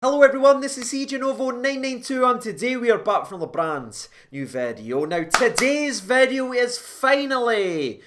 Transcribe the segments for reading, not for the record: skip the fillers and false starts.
Hello everyone, this is CJNovo992 and today we are back from the brand new video. Now today's video is finally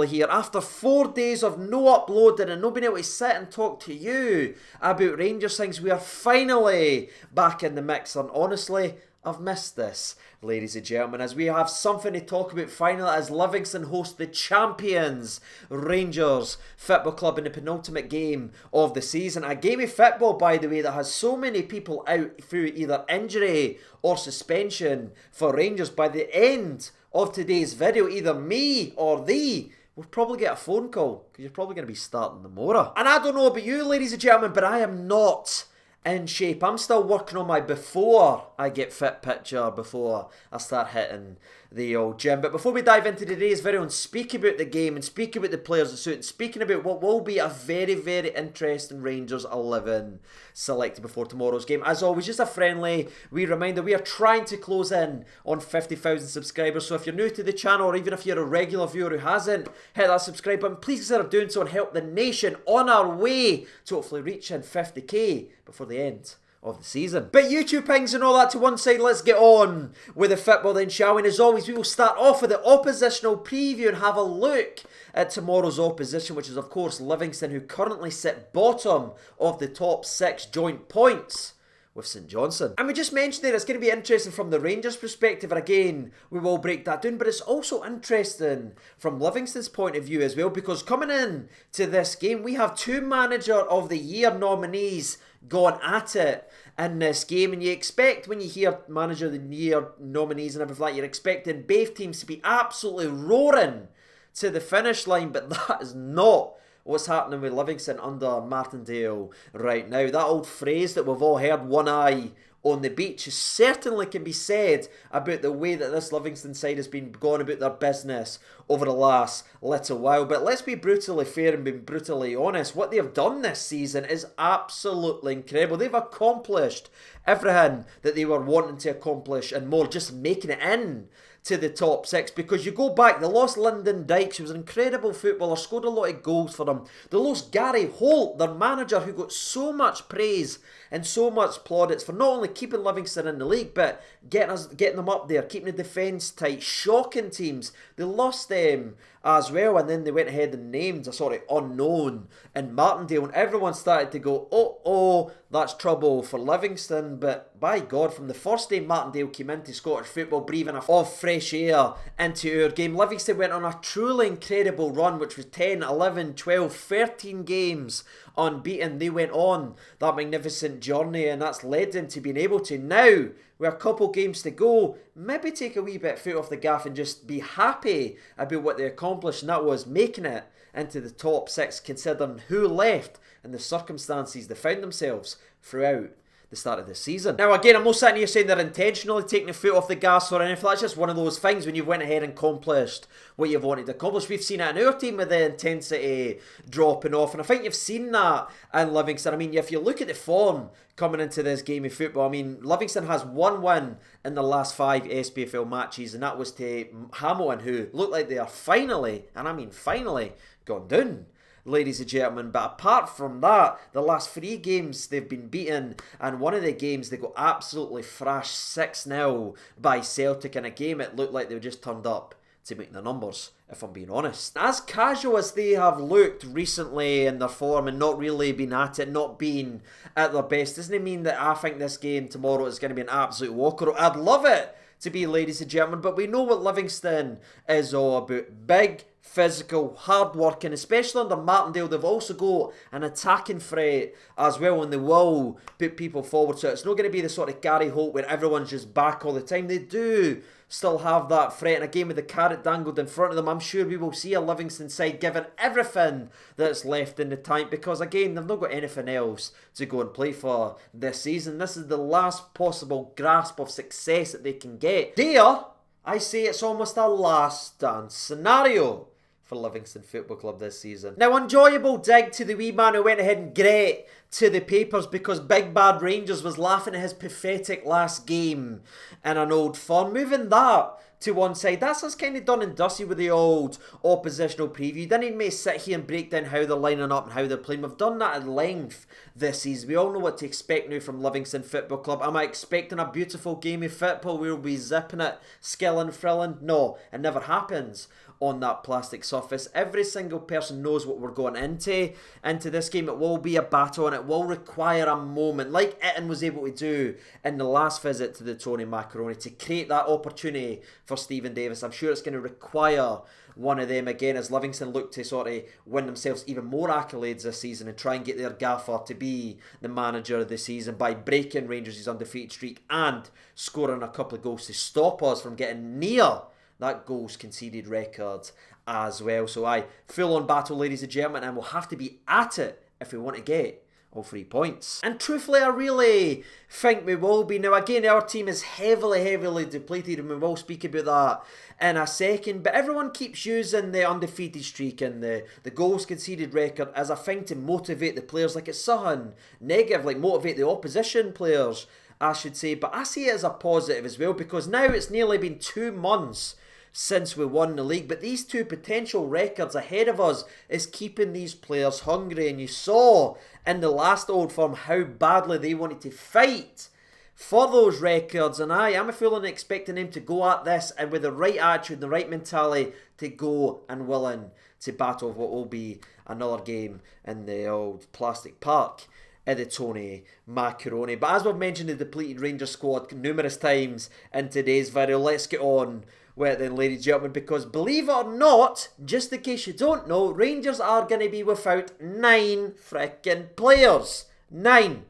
here. After 4 days of no uploading and not being able to sit and talk to you about Rangers things, we are finally back in the mix, and honestly, I've missed this, ladies and gentlemen, as we have something to talk about finally as Livingston host the champions Rangers Football Club in the penultimate game of the season. A game of football, by the way, that has so many people out through either injury or suspension for Rangers. By the end of today's video, either me or thee we'll probably get a phone call because you're probably going to be starting the Mora. And I don't know about you, ladies and gentlemen, but I am not in shape. I'm still working on my before I get fit picture before I start hitting the old gym. But before we dive into today's video and speak about the game and speak about the players of suit and speaking about what will be a very, very interesting Rangers 11 selected before tomorrow's game, as always, just a friendly wee reminder, we are trying to close in on 50,000 subscribers. So if you're new to the channel, or even if you're a regular viewer who hasn't hit that subscribe button, please consider doing so and help the nation on our way to hopefully reaching 50k before the end of the season. But YouTube pings and all that to one side, let's get on with the football then, shall we? And as always, we will start off with the oppositional preview and have a look at tomorrow's opposition, which is of course Livingston, who currently sit bottom of the top 6 joint points with St Johnstone. And we just mentioned there, it's going to be interesting from the Rangers perspective, and again, we will break that down, but it's also interesting from Livingston's point of view as well, because coming in to this game, we have 2 Manager of the Year nominees gone at it in this game, and you expect, when you hear Manager of the Year nominees and everything like that, you're expecting both teams to be absolutely roaring to the finish line, but that is not what's happening with Livingston under Martindale right now. That old phrase that we've all heard, one eye on the beach, certainly can be said about the way that this Livingston side has been going about their business over the last little while. But let's be brutally fair and be brutally honest. What they've done this season is absolutely incredible. They've accomplished everything that they were wanting to accomplish and more, just making it in to the top 6, because you go back, they lost Lyndon Dykes, who was an incredible footballer, scored a lot of goals for them. They lost Gary Holt, their manager, who got so much praise and so much plaudits for not only keeping Livingston in the league, but getting them up there, keeping the defence tight, shocking teams. They lost them as well, and then they went ahead and named a sort of unknown in Martindale, and everyone started to go, oh, that's trouble for Livingston. But by God, from the first day Martindale came into Scottish football, breathing of fresh air into our game, Livingston went on a truly incredible run, which was 10, 11, 12, 13 games unbeaten. They went on that magnificent journey, and that's led them to being able to now, with a couple games to go, maybe take a wee bit foot off the gaff and just be happy about what they accomplished, and that was making it into the top 6, considering who left and the circumstances they found themselves throughout the start of the season. Now again, I'm not sitting here saying they're intentionally taking the foot off the gas or anything. That's just one of those things when you've went ahead and accomplished what you've wanted to accomplish. We've seen it in our team with the intensity dropping off, and I think you've seen that in Livingston. I mean, if you look at the form coming into this game of football, I mean, Livingston has 1 win in the last 5 SPFL matches, and that was to Hamilton, who look like they are finally, and I mean finally, gone down, ladies and gentlemen. But apart from that, the last 3 games they've been beaten, and one of the games they got absolutely thrashed 6-0 by Celtic, in a game it looked like they were just turned up to make the numbers, if I'm being honest. As casual as they have looked recently in their form and not really been at it, not being at their best, doesn't mean that I think this game tomorrow is going to be an absolute walker. I'd love it to be, ladies and gentlemen, but we know what Livingston is all about. Big, physical, hard working, especially under Martindale. They've also got an attacking threat as well, and they will put people forward. So it's not going to be the sort of Gary Holt where everyone's just back all the time. They do still have that threat, and again with the carrot dangled in front of them, I'm sure we will see a Livingston side given everything that's left in the tank, because again, they've not got anything else to go and play for this season. This is the last possible grasp of success that they can get. Dare I say it's almost a last dance scenario for Livingston Football Club this season. Now, enjoyable dig to the wee man who went ahead and great to the papers because Big Bad Rangers was laughing at his pathetic last game in an Old Firm. Moving that to one side, that's us kind of done and dusty with the old oppositional preview. Then he may sit here and break down how they're lining up and how they're playing. We've done that at length this season. We all know what to expect now from Livingston Football Club. Am I expecting a beautiful game of football where we'll be zipping it, skilling, thrilling? No, it never happens on that plastic surface. Every single person knows what we're going into this game. It will be a battle and it will require a moment, like Itten was able to do in the last visit to the Tony Macaroni, to create that opportunity for Stephen Davis. I'm sure it's going to require one of them again as Livingston look to sort of win themselves even more accolades this season and try and get their gaffer to be the manager of the season by breaking Rangers' undefeated streak and scoring a couple of goals to stop us from getting near that goals conceded record as well. So full on battle, ladies and gentlemen, and we'll have to be at it if we want to get all 3 points. And truthfully, I really think we will be. Now again, our team is heavily depleted and we will speak about that in a second, but everyone keeps using the undefeated streak and the goals conceded record as a thing to motivate the players, like it's something negative, like motivate the opposition players, I should say. But I see it as a positive as well, because now it's nearly been 2 months since we won the league, but these 2 potential records ahead of us is keeping these players hungry, and you saw in the last Old Firm how badly they wanted to fight for those records, and I'm feeling expecting them to go at this and with the right attitude, the right mentality to go and willing to battle what will be another game in the old plastic park at the Tony Macaroni. But as we've mentioned the depleted Rangers squad numerous times in today's video, let's get on with it then, ladies and gentlemen, because believe it or not, just in case you don't know, Rangers are going to be without 9 frickin' players. 9,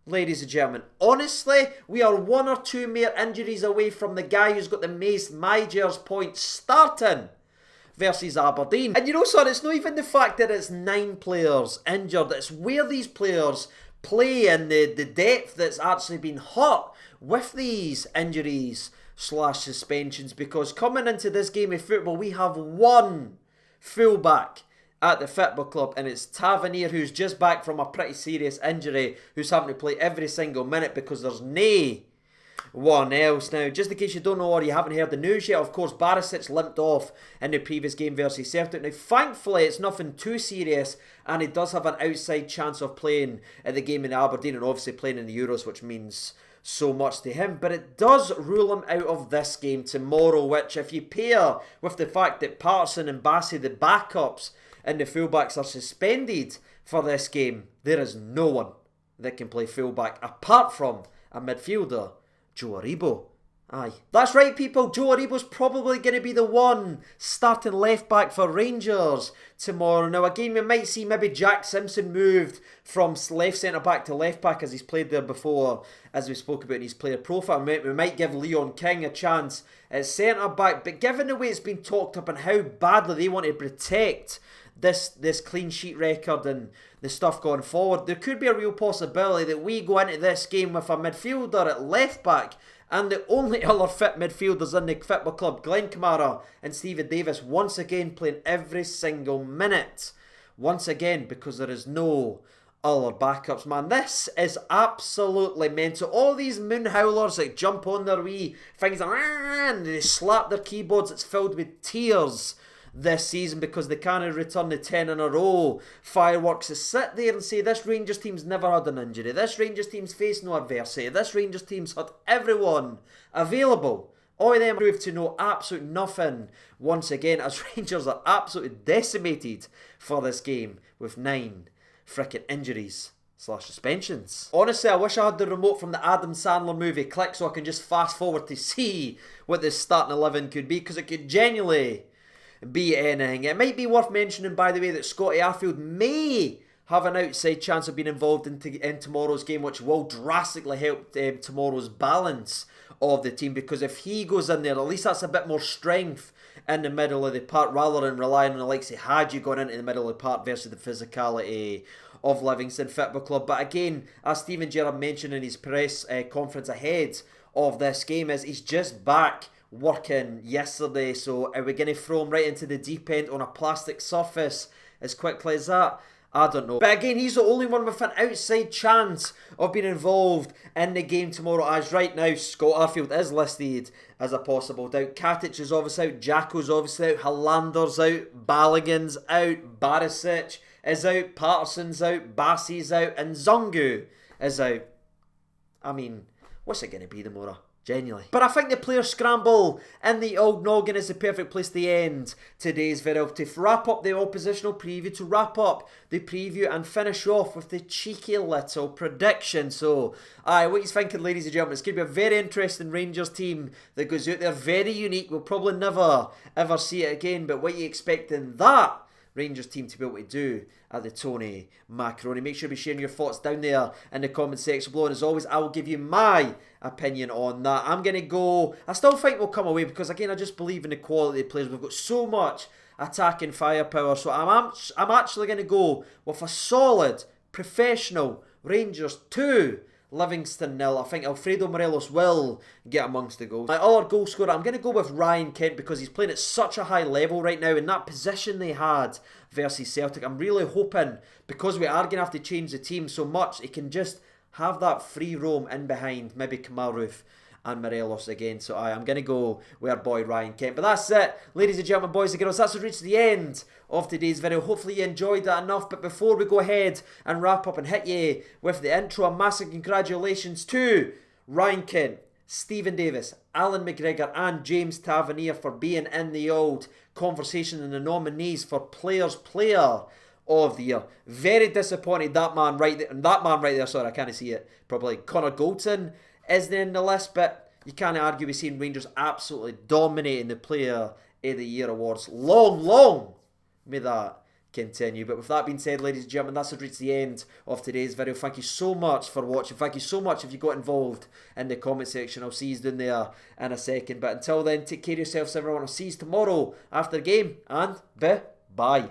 ladies and gentlemen. Honestly, we are 1 or 2 mere injuries away from the guy who's got the most majors points starting versus Aberdeen. And you know, son, it's not even the fact that it's 9 players injured, it's where these players play and the depth that's actually been hurt with these injuries / suspensions, because coming into this game of football we have 1 fullback at the football club, and it's Tavernier, who's just back from a pretty serious injury, who's having to play every single minute because there's no one else. Now, just in case you don't know or you haven't heard the news yet, of course Barisic limped off in the previous game versus Celtic. Now thankfully it's nothing too serious and he does have an outside chance of playing at the game in Aberdeen and obviously playing in the Euros, which means so much to him, but it does rule him out of this game tomorrow, which if you pair with the fact that Patterson and Bassey, the backups and the fullbacks, are suspended for this game, there is no one that can play fullback apart from a midfielder, Joe Aribo. Aye. That's right, people. Joe Aribo's probably going to be the one starting left back for Rangers tomorrow. Now, again, we might see maybe Jack Simpson moved from left centre back to left back as he's played there before, as we spoke about in his player profile. We might give Leon King a chance at centre back, but given the way it's been talked up and how badly they want to protect this clean sheet record and the stuff going forward, there could be a real possibility that we go into this game with a midfielder at left back and the only other fit midfielders in the football club, Glenn Kamara and Stephen Davis, once again playing every single minute. Once again, because there is no other backups, man. This is absolutely mental. All these moon howlers that jump on their wee things and they slap their keyboards, it's filled with tears this season because they can't return the 10 in a row fireworks to sit there and say this Rangers team's never had an injury, this Rangers team's faced no adversity, this Rangers team's had everyone available. All of them proved to know absolute nothing once again, as Rangers are absolutely decimated for this game with 9 frickin' injuries / suspensions. Honestly, I wish I had the remote from the Adam Sandler movie Click so I can just fast forward to see what this starting 11 could be, because it could genuinely be anything. It might be worth mentioning, by the way, that Scotty Arfield may have an outside chance of being involved in tomorrow's game, which will drastically help tomorrow's balance of the team, because if he goes in there, at least that's a bit more strength in the middle of the park rather than relying on the likes of Hadji going into the middle of the park versus the physicality of Livingston Football Club. But again, as Steven Gerrard mentioned in his press conference ahead of this game, is he's just back working yesterday, so are we going to throw him right into the deep end on a plastic surface as quickly as that? I don't know. But again, he's the only one with an outside chance of being involved in the game tomorrow. As right now, Scott Arfield is listed as a possible doubt. Katic is obviously out. Jacko's obviously out. Halander's out. Balogun's out. Barisic is out. Patterson's out. Bassey's out. And Zungu is out. I mean, what's it going to be tomorrow? Genuinely. But I think the player scramble in the old noggin is the perfect place to end today's video, to wrap up the oppositional preview, to wrap up the preview and finish off with the cheeky little prediction. So, what are you thinking, ladies and gentlemen? It's going to be a very interesting Rangers team that goes out there. Very unique. We'll probably never ever see it again. But what are you expecting that Rangers team to be able to do at the Tony Macaroni? Make sure to be sharing your thoughts down there in the comment section below. And as always, I will give you my opinion on that. I'm going to go... I still think we'll come away because, again, I just believe in the quality of players. We've got so much attacking firepower. So I'm actually going to go with a solid, professional Rangers 2, Livingston 0. I think Alfredo Morelos will get amongst the goals. My other goal scorer, I'm going to go with Ryan Kent because he's playing at such a high level right now. In that position they had versus Celtic, I'm really hoping, because we are going to have to change the team so much, he can just have that free roam in behind maybe Kamaru and Morelos again. So I'm going to go with our boy Ryan Kent. But that's it, ladies and gentlemen, boys and girls. That's reached the end of today's video. Hopefully you enjoyed that enough. But before we go ahead and wrap up and hit you with the intro, a massive congratulations to Ryan Kent, Stephen Davis, Alan McGregor and James Tavernier for being in the old conversation and the nominees for Players Player of the Year. Very disappointed that man right there, sorry, I can't see it properly. Connor Goldson isn't in the list, but you can't argue with seeing Rangers absolutely dominating the Player of the Year awards. Long may that continue. But with that being said, ladies and gentlemen, that's reached the end of today's video. Thank you so much for watching. Thank you so much if you got involved in the comment section. I'll see you down there in a second. But until then, take care of yourselves, everyone. I'll see you tomorrow after the game, and bye.